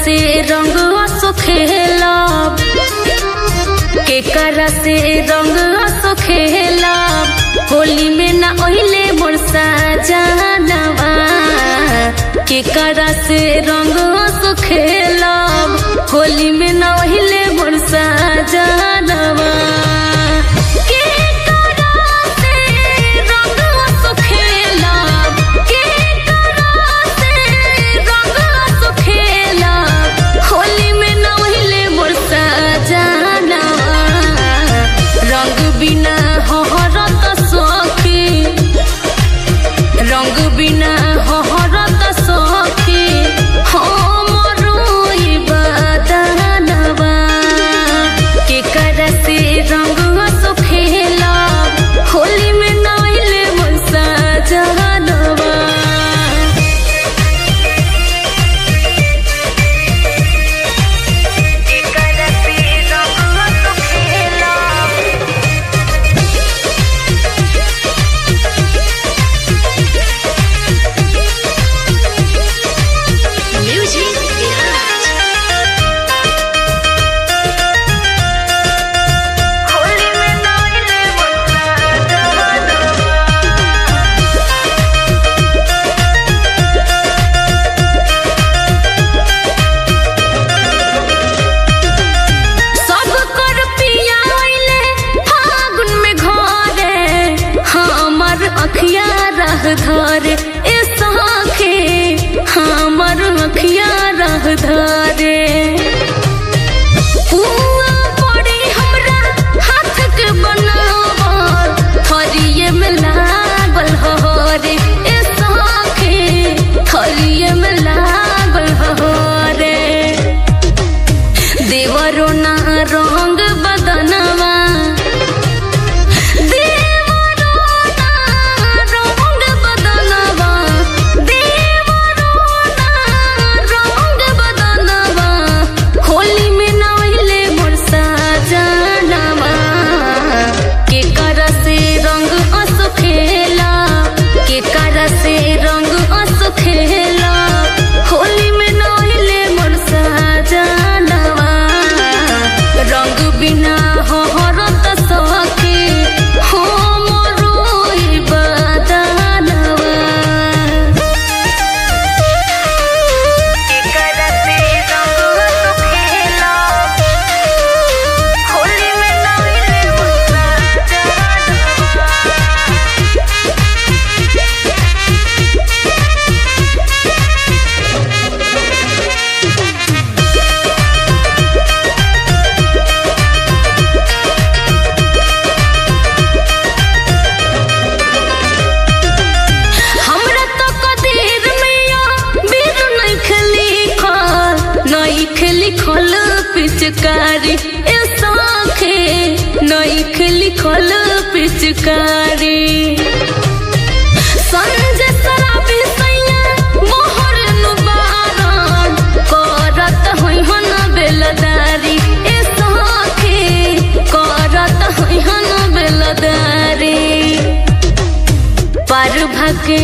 से रंग असो खेलब, केकरा से रंग असो खेलब, होली में ना ओहिले मोर सजनवा। केकरा से रंग असो खेलब, होली में ना ओहिले मोर सजनवा। अखिया रह धारे ए साखे, हमर अखिया रह धारे। हुआ पड़ी हमरा हाथ के बनावल, थरिये में लागल हरे ए साखे, थरिये में लागल हरे। देवरो ना रंग बदनवा, लिखल पिचकारी ए साखे, नईख लिखल पिचकारी। संजय शराबी सैया मोहर नुबारन, करत होई हन बेलदारी ए साखे, करत होई हन बेलदारी। पार भाके